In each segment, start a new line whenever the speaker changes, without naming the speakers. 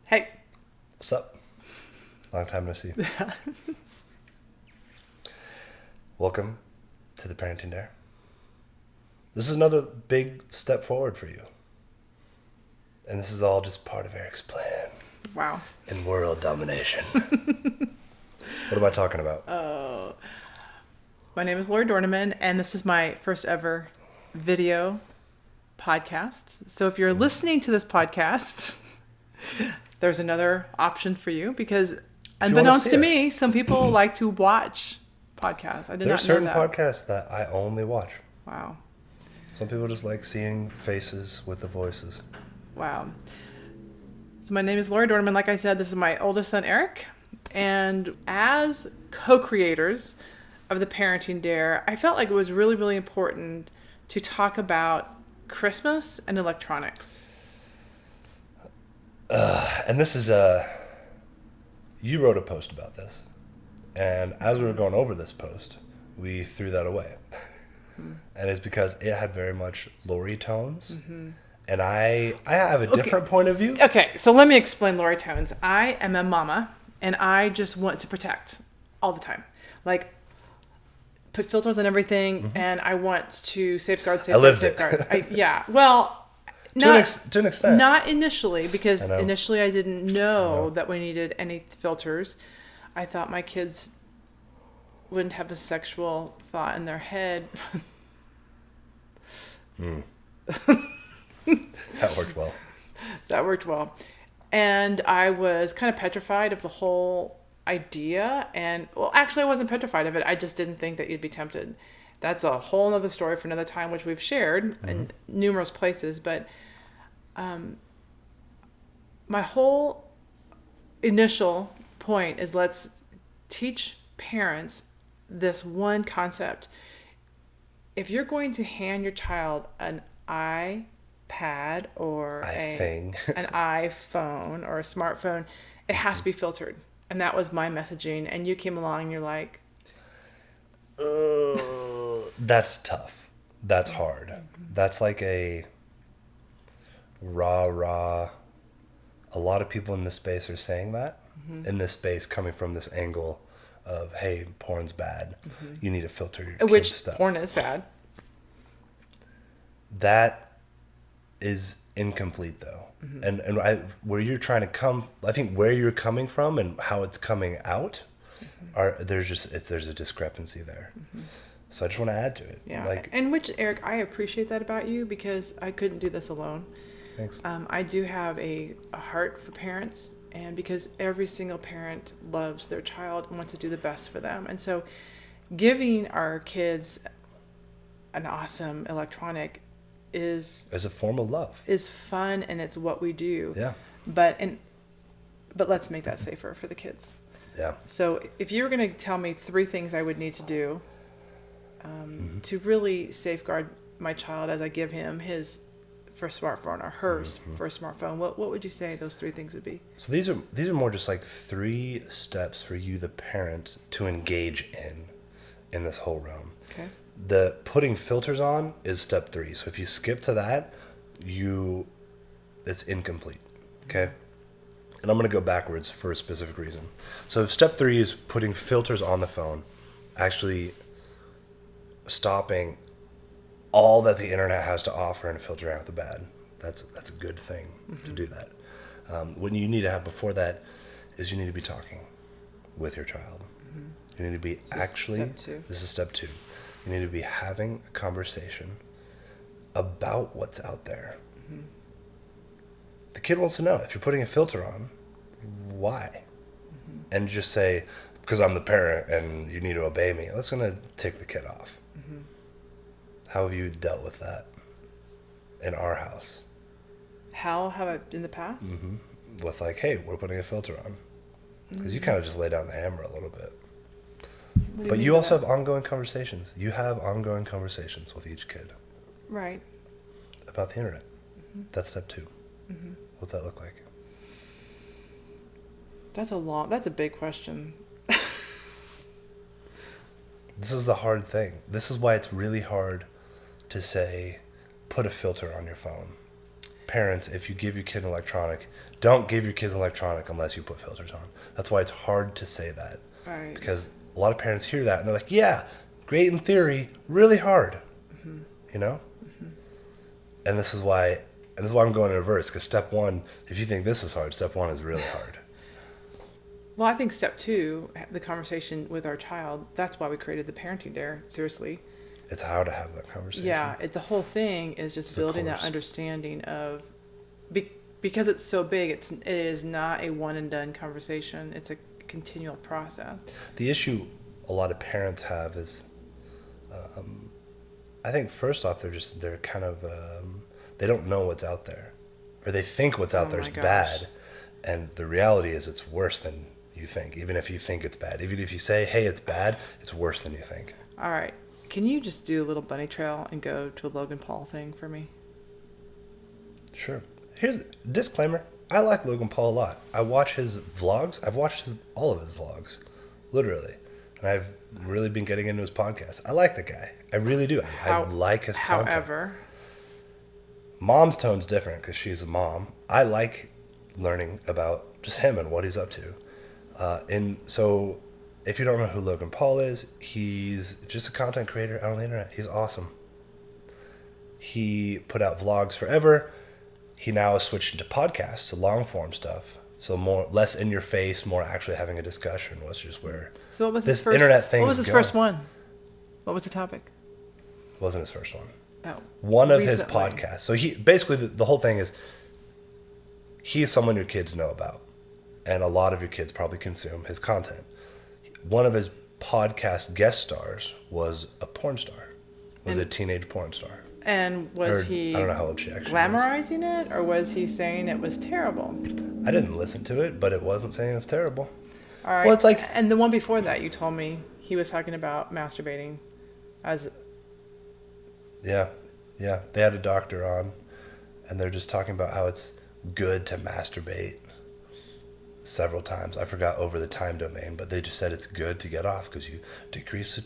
Hey.
What's up? Long time no see. Welcome to the Parenting Dare. This is another big step forward for you. And this is all just part of Eric's plan.
Wow.
In world domination. What am I talking about?
My name is Lori Dorneman, and this is my first ever video podcast. So if you're listening to this podcast, there's another option for you because unbeknownst to me, some people like to watch podcasts. I did not know that.
There's certain podcasts that I only watch.
Wow.
Some people just like seeing faces with the voices.
Wow. So my name is Lori Dorneman. Like I said, this is my oldest son, Eric. And as co-creators of the Parenting Dare, I felt like it was really, really important to talk about Christmas and electronics.
And this is you wrote a post about this. And as we were going over this post, we threw that away. And it's because it had very much Lori tones. Mm-hmm. And I have a different point of view.
Okay, so let me explain Lori tones. I am a mama, and I just want to protect all the time. Like, put filters on everything, and I want to safeguard. Yeah, well,
to an extent.
Not initially, because initially I didn't know that we needed any filters. I thought my kids wouldn't have a sexual thought in their head.
That worked well.
That worked well. And I was kind of petrified of the whole idea. And, well, actually, I wasn't petrified of it. I just didn't think that you'd be tempted. That's a whole other story for another time, which we've shared in numerous places. But my whole initial point is let's teach parents this one concept. If you're going to hand your child an iPad or an iPhone or a smartphone, it has to be filtered. And that was my messaging. And you came along and you're like,
that's tough. That's hard. That's like a rah. A lot of people in this space are saying that. In this space, coming from this angle of, hey, porn's bad. You need to filter your kids' stuff.
Which porn is bad.
That is incomplete, though. And where you're trying to come, I think where you're coming from and how it's coming out, there's a discrepancy there. So I just want to add to it.
Yeah. And which, Eric, I appreciate that about you because I couldn't do this alone.
Thanks.
I do have a heart for parents, and because every single parent loves their child and wants to do the best for them. And so giving our kids an awesome electronic is
as a form of love,
is fun, and it's what we do.
Yeah.
But let's make that safer for the kids.
Yeah.
So if you were going to tell me 3 things I would need to do to really safeguard my child as I give him his first smartphone or hers first smartphone, what would you say those 3 things would be?
So these are more just like 3 steps for you, the parent, to engage in this whole realm.
Okay.
The putting filters on is step 3. So if you skip to that, it's incomplete. Okay. And I'm going to go backwards for a specific reason. So step 3 is putting filters on the phone, actually stopping all that the internet has to offer and filtering out the bad. That's a good thing to do that. What you need to have before that is you need to be talking with your child. You need to be this is step 2. You need to be having a conversation about what's out there. The kid wants to know, if you're putting a filter on, why? And just say, because I'm the parent and you need to obey me. That's going to tick the kid off. How have you dealt with that in our house?
How have I in the past?
With like, hey, we're putting a filter on. Because you kind of just lay down the hammer a little bit. But you also have ongoing conversations. You have ongoing conversations with each kid.
Right.
About the internet. That's step 2. What's that look like?
That's a big question.
This is the hard thing. This is why it's really hard to say, put a filter on your phone. parents, if you give your kid an electronic, don't give your kids an electronic unless you put filters on. That's why it's hard to say that.
Right.
Because a lot of parents hear that and they're like, yeah, great in theory, really hard. You know? And this is why I'm going in reverse, because step one, if you think this is hard, step one is really hard.
Well, I think step 2, the conversation with our child, that's why we created the Parenting Dare, seriously.
It's how to have that conversation.
Yeah, the whole thing is just building that understanding of, because it's so big, it is not a one and done conversation. It's a continual process.
The issue a lot of parents have is, I think first off, they're kind of, they don't know what's out there, or they think what's out there is bad, and the reality is it's worse than you think. Even if you think it's bad, even if you say, hey, it's bad, it's worse than you think.
All right. Can you just do a little bunny trail and go to a Logan Paul thing for me?
Sure. Here's a disclaimer. I like Logan Paul a lot. I watch his vlogs. I've watched all of his vlogs, literally. And I've really been getting into his podcast. I like the guy. I really do. I like his content.
However,
Mom's tone's different because she's a mom. I like learning about just him and what he's up to. So if you don't know who Logan Paul is, he's just a content creator out on the internet. He's awesome. He put out vlogs forever. He now has switched into podcasts, to long form stuff. So less in your face, more actually having a discussion, which is where
what was
this internet thing.
What was his first one? What was the topic?
Wasn't his first one.
Oh,
one of his podcasts. So he basically the whole thing is he's someone your kids know about, and a lot of your kids probably consume his content. One of his podcast guest stars was a porn star, a teenage porn star.
And was he
I don't know how old she actually
glamorizing it, or was he saying it was terrible?
I didn't listen to it, but it wasn't saying it was terrible.
All right.
Well, it's like,
and the one before that, you told me he was talking about masturbating as.
Yeah. They had a doctor on, and they're just talking about how it's good to masturbate several times. I forgot over the time domain, but they just said it's good to get off because you decrease the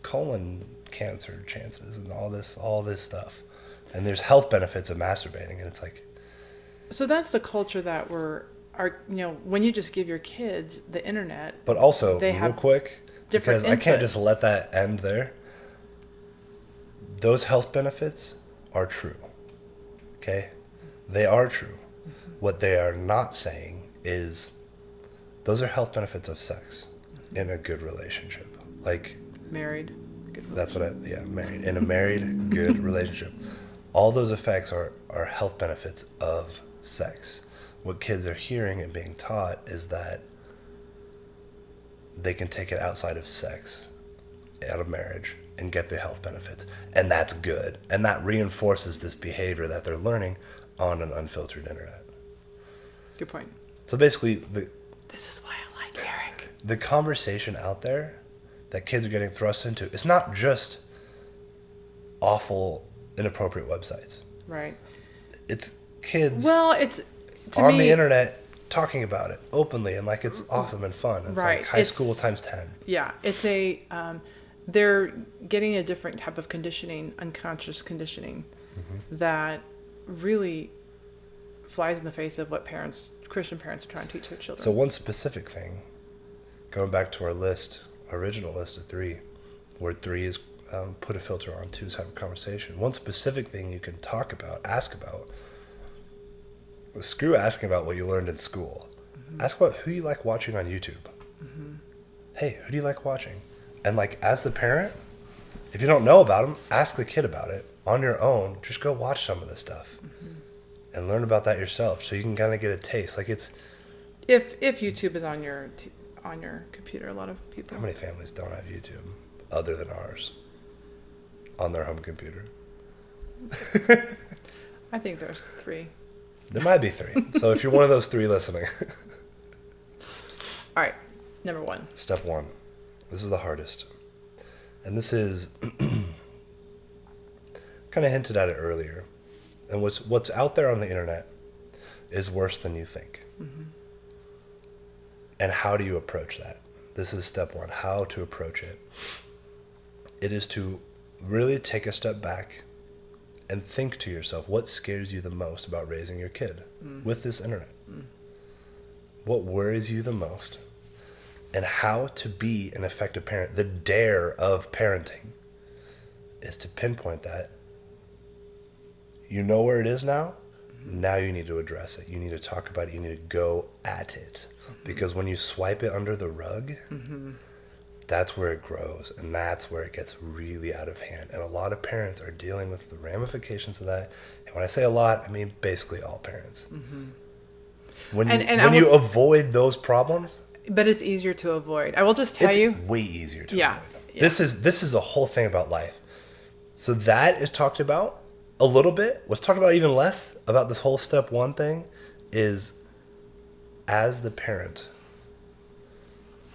colon cancer chances and all this stuff. And there's health benefits of masturbating, and it's like.
So that's the culture that when you just give your kids the internet.
But also, real quick, because I can't just let that end there. Those health benefits are true. Okay? They are true. Mm-hmm. What they are not saying is those are health benefits of sex in a good relationship. Like
married.
Married. In a married, good relationship. All those effects are health benefits of sex. What kids are hearing and being taught is that they can take it outside of sex, out of marriage, and get the health benefits. And that's good. And that reinforces this behavior that they're learning on an unfiltered internet.
Good point.
So basically,
this is why I like Eric.
The conversation out there that kids are getting thrust into, it's not just awful, inappropriate websites. Right. It's kids
on
the internet talking about it openly and like it's awesome and fun. It's like high school times 10.
Yeah. It's they're getting a different type of conditioning, unconscious conditioning, that really flies in the face of what Christian parents are trying to teach their children.
So one specific thing, going back to our original list of 3, where 3 is put a filter on, 2 is have a conversation. One specific thing you can ask about, screw asking about what you learned in school. Ask about who you like watching on YouTube. Hey, who do you like watching? And like, as the parent, if you don't know about them, ask the kid about it on your own. Just go watch some of this stuff and learn about that yourself, so you can kind of get a taste. Like it's
if YouTube is on your computer, a lot of people.
How many families don't have YouTube other than ours on their home computer?
I think there's 3.
There might be 3. So if you're one of those 3 listening.
All right, number 1.
Step 1. This is the hardest. And this is kind of hinted at it earlier. And what's out there on the internet is worse than you think. And how do you approach that? This is step 1, how to approach it. It is to really take a step back and think to yourself, what scares you the most about raising your kid with this internet? What worries you the most? And how to be an effective parent. The dare of parenting is to pinpoint that. You know where it is now. Now you need to address it. You need to talk about it. You need to go at it. Because when you swipe it under the rug, that's where it grows. And that's where it gets really out of hand. And a lot of parents are dealing with the ramifications of that. And when I say a lot, I mean basically all parents. When you avoid those problems...
But it's easier to avoid. I will just tell you.
It's way easier to
Yeah.
avoid them. Yeah. This is the whole thing about life. So that is talked about a little bit. What's talked about even less about this whole step one thing is, as the parent,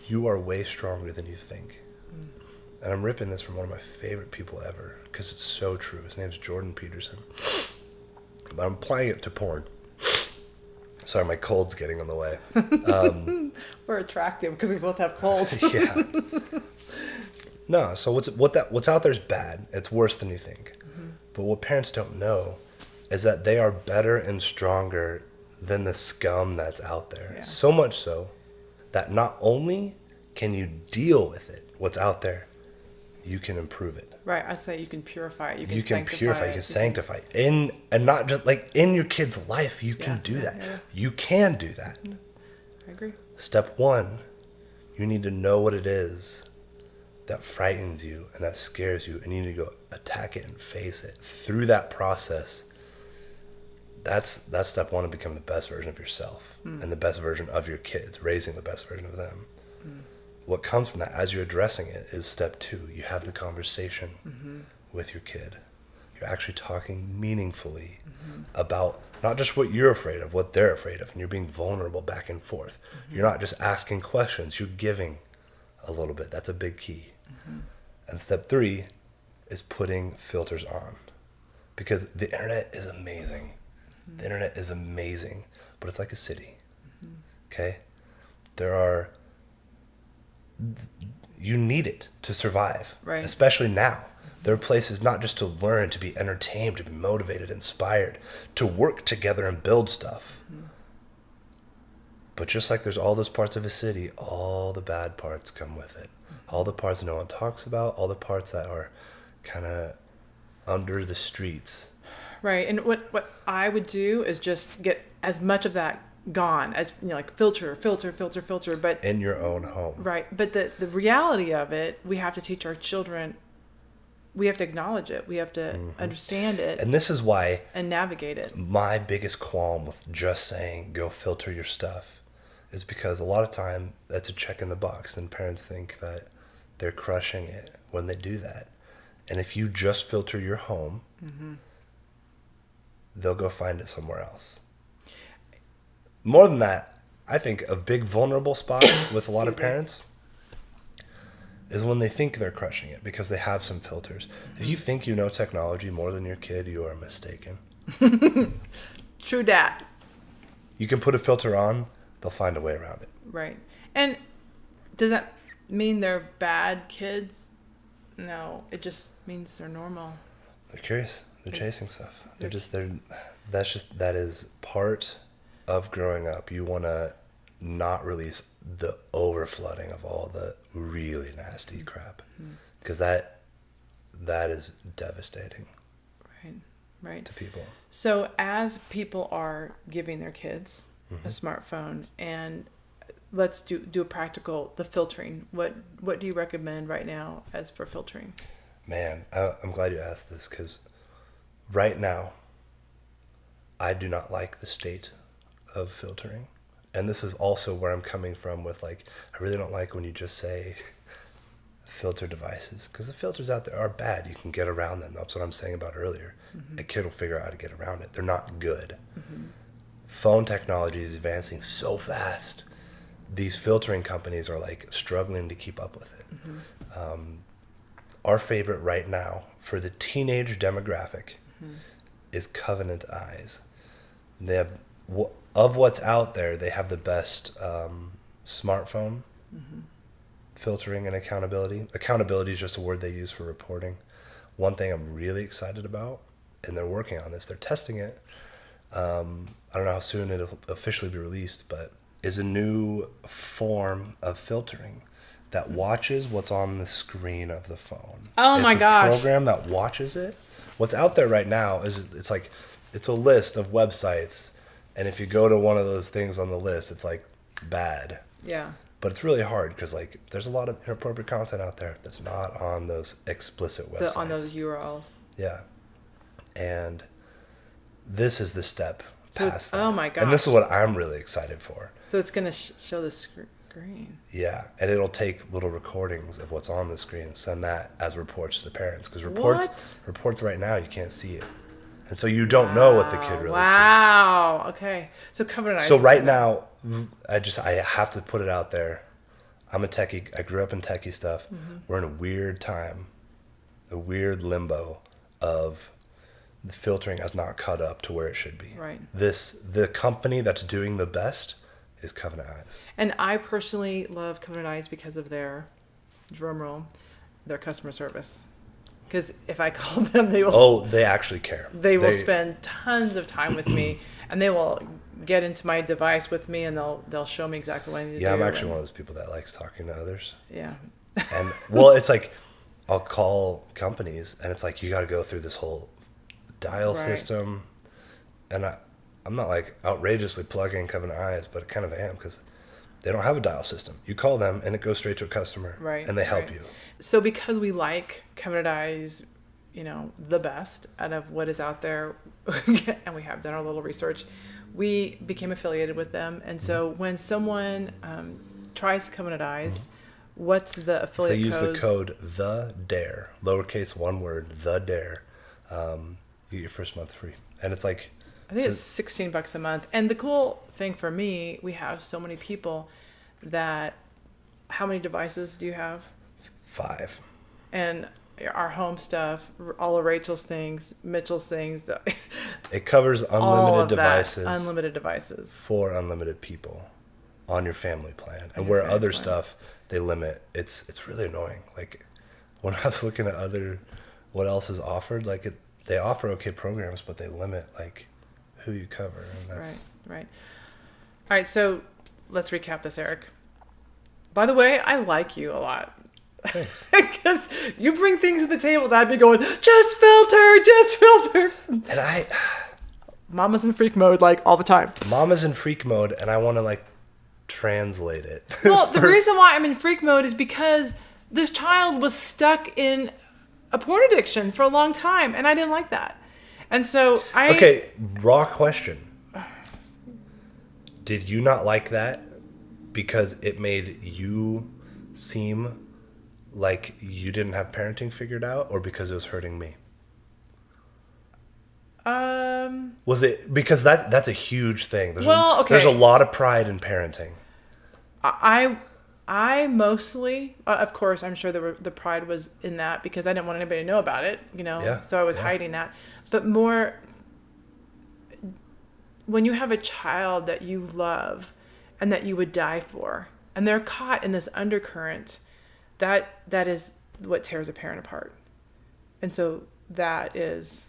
you are way stronger than you think. And I'm ripping this from one of my favorite people ever because it's so true. His name's Jordan Peterson. But I'm applying it to porn. Sorry, my cold's getting in the way.
We're attractive because we both have colds.
Yeah. No, so what's out there is bad. It's worse than you think. But what parents don't know is that they are better and stronger than the scum that's out there.
Yeah.
So much so that not only can you deal with it, what's out there, you can improve it.
Right, I'd say you can purify it.
You can purify, you can sanctify it. And not just like in your kid's life, you can do that.
Yeah.
You can do that.
I agree.
Step one, you need to know what it is that frightens you and that scares you, and you need to go attack it and face it. Through that process, that's step one, to become the best version of yourself and the best version of your kids, raising the best version of them. What comes from that as you're addressing it is step two. You have the conversation with your kid. You're actually talking meaningfully about not just what you're afraid of, what they're afraid of, and you're being vulnerable back and forth. You're not just asking questions, you're giving a little bit. That's a big key. And step three is putting filters on, because the internet is amazing. The internet is amazing, but it's like a city. Okay? You need it to survive,
Right.
Especially now. There are places not just to learn, to be entertained, to be motivated, inspired, to work together and build stuff. But just like there's all those parts of a city, all the bad parts come with it. All the parts no one talks about, all the parts that are kind of under the streets.
Right, and what I would do is just get as much of that gone as, like filter, but
In your own home.
right, but the reality of it, we have to teach our children. We have to acknowledge it. We have to understand it
And this is why
and navigate it.
my biggest qualm with just saying go filter your stuff is because a lot of time that's a check in the box, and parents think that they're crushing it when they do that. And if you just filter your home, they'll go find it somewhere else. More than that, I think a big vulnerable spot with a lot of parents is when they think they're crushing it because they have some filters. If you think you know technology more than your kid, you are mistaken.
True dat.
You can put a filter on, they'll find a way around it.
Right. And does that mean they're bad kids? No, it just means they're normal.
They're curious. They're chasing stuff. That is part of growing up. You want to not release the overflooding of all the really nasty crap, because that is devastating
Right.
to people.
So as people are giving their kids a smartphone, and let's do a practical, the filtering. What do you recommend right now as for filtering?
Man, I'm glad you asked this, because right now, I do not like the state of filtering. And this is also where I'm coming from with, like, I really don't like when you just say filter devices, because the filters out there are bad. You can get around them. That's what I'm saying about earlier. A kid will figure out how to get around it. They're not good. Phone technology is advancing so fast. These filtering companies are like struggling to keep up with it. Our favorite right now for the teenage demographic is Covenant Eyes. They have, of what's out there, they have the best smartphone filtering and accountability. Accountability is just a word they use for reporting. One thing I'm really excited about and they're working on this. They're testing it. I don't know how soon it'll officially be released, but is a new form of filtering that watches what's on the screen of the phone.
Oh my gosh.
It's a program that watches it. What's out there right now is it's a list of websites, and if you go to one of those things on the list, it's like bad.
Yeah.
But it's really hard because like there's a lot of inappropriate content out there that's not on those explicit websites.
On those URLs.
Yeah. And this is the step
So
past that.
oh my
And this
gosh.
is what I'm really excited for.
So it's going to show the screen.
Yeah. And it'll take little recordings of what's on the screen and send that as reports to the parents. Because
What?
reports right now, you can't see it. And so you don't know what the kid really sees.
Wow. Okay. So Covenant Eyes.
So right now, I have to put it out there. I'm a techie. I grew up in techie stuff.
Mm-hmm.
We're in a weird time, a weird limbo of the filtering has not caught up to where it should be.
Right.
The company that's doing the best is Covenant Eyes.
And I personally love Covenant Eyes because of their, drum roll, their customer service. Because if I call them, they will.
Oh, they actually care.
They will spend tons of time with me, and they will get into my device with me, and they'll show me exactly what I need to do.
Yeah, I'm actually one of those people that likes talking to others.
Yeah.
And well, it's like I'll call companies, and it's like you got to go through this whole dial
Right.
system, and I'm not like outrageously plugging Covenant Eyes, but I kind of am because they don't have a dial system. You call them, and it goes straight to a customer,
Right.
and they help
right.
you.
So because we like Covenant Eyes, the best out of what is out there, and we have done our little research, we became affiliated with them. And so when someone tries Covenant Eyes, what's the
If
affiliate
they use
code?
the code the dare, lowercase one word, the dare, you get your first month free, and it's like
I think it's $16 a month. And the cool thing for me, we have so many people that, how many devices do you have?
5.
And our home stuff, all of Rachel's things, Mitchell's things,
It covers
all
unlimited
of that,
devices
unlimited devices.
for unlimited people on your family plan, and
your
where
family
other
plan.
stuff they limit. It's really annoying. Like when I was looking at what else is offered, like they offer okay programs, but they limit like who you cover, and that's
Right. All right, so let's recap this, Eric. By the way, I like you a lot.
thanks.
Because you bring things to the table that I'd be going, just filter.
And
Mama's in freak mode, like, all the time.
Mama's in freak mode, and I want to like translate it.
Well, the reason why I'm in freak mode is because this child was stuck in a porn addiction for a long time, and I didn't like that. And so
Okay, raw question. Did you not like that because it made you seem like you didn't have parenting figured out, or because it was hurting me? Was it because that's a huge thing? There's there's a lot of pride in parenting.
I mostly, of course, I'm sure the pride was in that because I didn't want anybody to know about it,
Yeah,
so I was hiding that. But more, when you have a child that you love and that you would die for, and they're caught in this undercurrent, that is what tears a parent apart. And so that's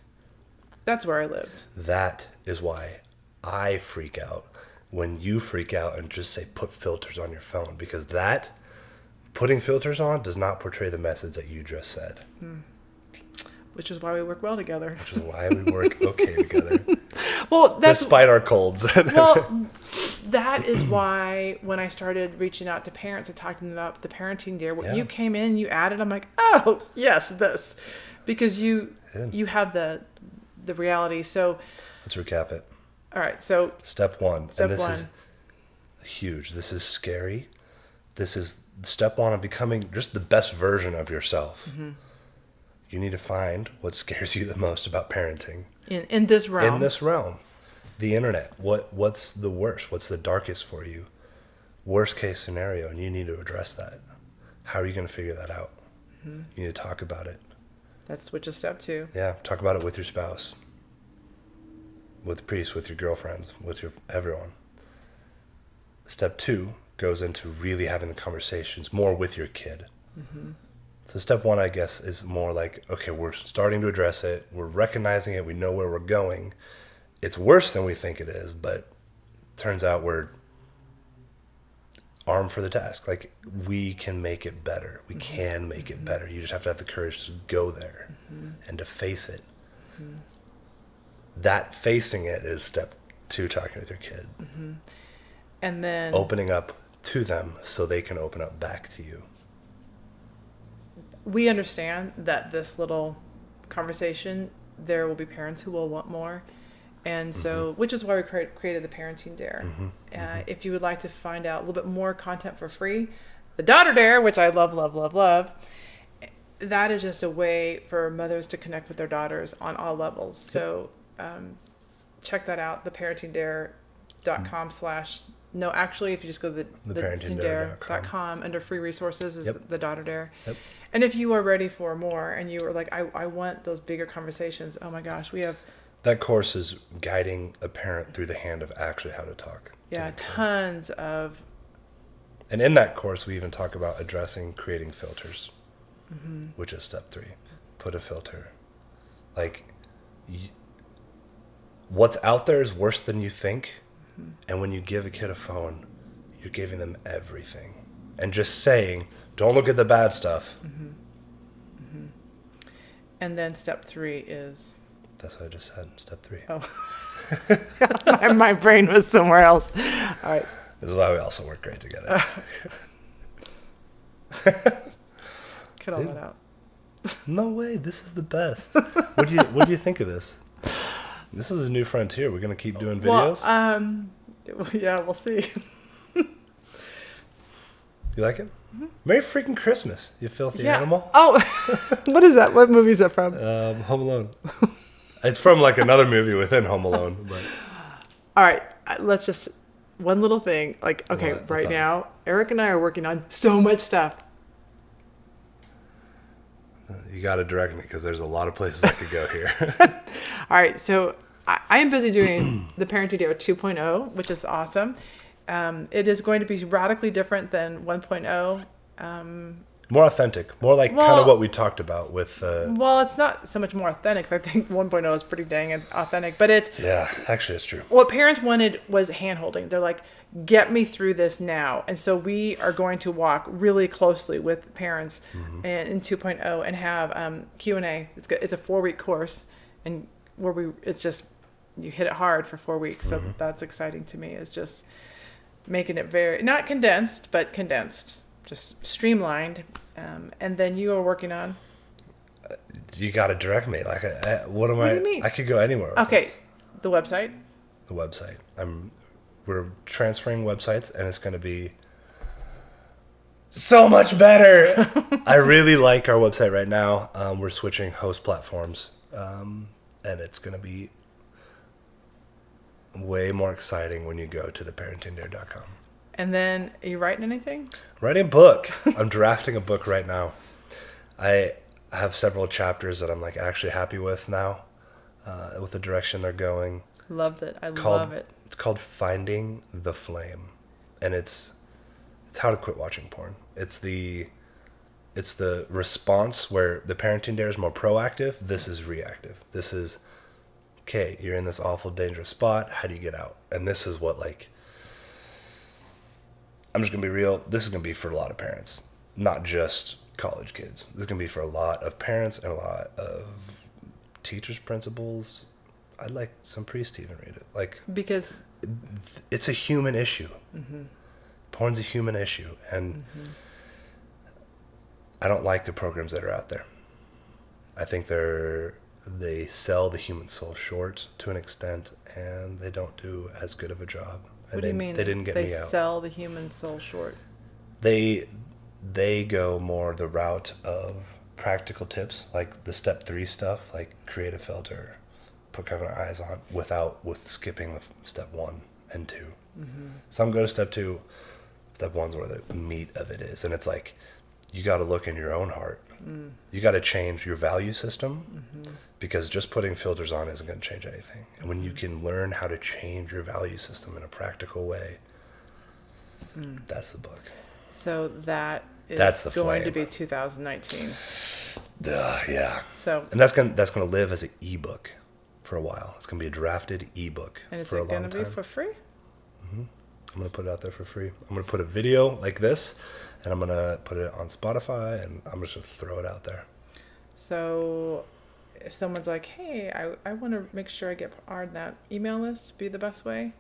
where I lived.
That is why I freak out when you freak out and just say put filters on your phone, because putting filters on does not portray the message that you just said.
Which is why we work well together.
Which is why we work okay together.
Well,
Despite our colds.
Well, that is why when I started reaching out to parents and talking about the parenting dear, when you came in, you added, I'm like, oh yes, this, because you have the reality. So
Let's recap it.
all right, so
Step 1.
Step
and this
one.
is huge. This is scary. This is step 1 of becoming just the best version of yourself.
Mm-hmm.
You need to find what scares you the most about parenting.
in this realm,
In this realm. The internet. What's the worst? What's the darkest for you? Worst case scenario, and you need to address that. How are you going to figure that out?
Mm-hmm.
You need to talk about it.
that's which is step 2.
Yeah, talk about it with your spouse, with the priest, with your girlfriends, with everyone. Step 2 goes into really having the conversations more with your kid.
Mm-hmm.
So step one, I guess, is more like, okay, we're starting to address it. We're recognizing it. We know where we're going. It's worse than we think it is, but turns out we're armed for the task. Like, we can make it better. We can make it better. You just have to have the courage to go there and to face it. That facing it is step two, talking with your kid.
And then
Opening up to them so they can open up back to you.
we understand that this little conversation, there will be parents who will want more. And so, which is why we created the Parenting Dare. If you would like to find out a little bit more content for free, the Daughter Dare, which I love, love, love, love, that is just a way for mothers to connect with their daughters on all levels. So check that out, theparentingdare.com / no, actually, if you just go to the parentingdare.com, under free resources is the Daughter Dare. And if you are ready for more and you are like, I want those bigger conversations, oh my gosh, we have...
That course is guiding a parent through the hand of actually how to talk.
Yeah, tons of...
And in that course, we even talk about addressing creating filters, which is step 3. Put a filter. Like, what's out there is worse than you think. And when you give a kid a phone, you're giving them everything. And just saying, don't look at the bad stuff.
And then step 3 is...
That's what I just said. Step 3.
Oh, my brain was somewhere else. All right.
This is why we also work great together.
Cut all that out.
No way. This is the best. What do you think of this? This is a new frontier. We're gonna keep doing videos.
Well, yeah, we'll see.
You like it? Merry freaking Christmas, you filthy animal.
Oh, what is that? What movie is that from?
Home Alone. It's from like another movie within Home Alone. But
all right, let's just one little thing. Like, okay, right now, Eric and I are working on so much stuff.
You got to direct me because there's a lot of places I could go here.
All right, so I am busy doing the Parenting Dare 2.0, which is awesome. It is going to be radically different than 1.0.
More authentic, more like kind of what we talked about with.
Well, it's not so much more authentic. I think 1.0 is pretty dang authentic, but it's...
Yeah, actually, it's true.
What parents wanted was hand-holding. They're like, get me through this now. And so we are going to walk really closely with parents in 2.0 and have Q&A. It's a 4-week course, and it's just, you hit it hard for 4 weeks. So that's exciting to me, is just making it very, not condensed, but condensed, just streamlined. And then you are working on...
You got to direct me. Like, what do you mean? I could go anywhere.
Okay, the website.
The website. We're transferring websites, and it's going to be so much better. I really like our website right now. We're switching host platforms, and it's going to be way more exciting when you go to theparentingdare.com.
And then, are you writing anything?
Writing a book. I'm drafting a book right now. I have several chapters that I'm like actually happy with now, with the direction they're going.
Love it. Love it.
It's called Finding the Flame, and it's how to quit watching porn. It's the response where the Parenting Dare is more proactive. This is reactive. This is, okay, you're in this awful dangerous spot. How do you get out? And this is what, like, I'm just gonna be real. This is gonna be for a lot of parents, not just college kids. This is gonna be for a lot of parents and a lot of teachers, principals. I'd like some priests to even read it. Like, because it's a human issue. Porn's a human issue, and I don't like the programs that are out there. I think they sell the human soul short to an extent, and they don't do as good of a job.
What do you mean?
They didn't get me out.
They sell the human soul short.
They go more the route of practical tips, like the step 3 stuff, like create a filter, put cover eyes on, with skipping the step 1 and 2. Some go to step 2. Step 1's where the meat of it is, and it's like, you got to look in your own heart. You got to change your value system, because just putting filters on isn't going to change anything. And when you can learn how to change your value system in a practical way, that's the book.
So that is
That's the
going to
flame.
be 2019.
Yeah.
So,
And that's gonna live as an ebook for a while. It's gonna be a drafted ebook
and is
for a
it going
long
to be
time.
for free?
I'm gonna put it out there for free. I'm gonna put a video like this, and I'm gonna put it on Spotify, and I'm just gonna throw it out there.
So if someone's like, hey, I want to make sure I get on that email list, be the best way.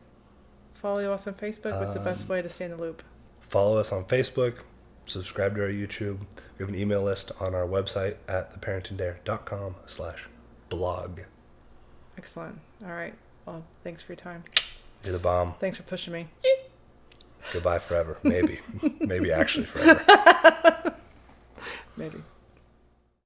Follow us on Facebook. What's the best way to stay in the loop?
Follow us on Facebook. Subscribe to our YouTube. We have an email list on our website at theparentingdare.com/blog.
Excellent. All right. Well, thanks for your time.
You're the bomb.
Thanks for pushing me.
Goodbye forever. Maybe. Maybe actually forever.
Maybe.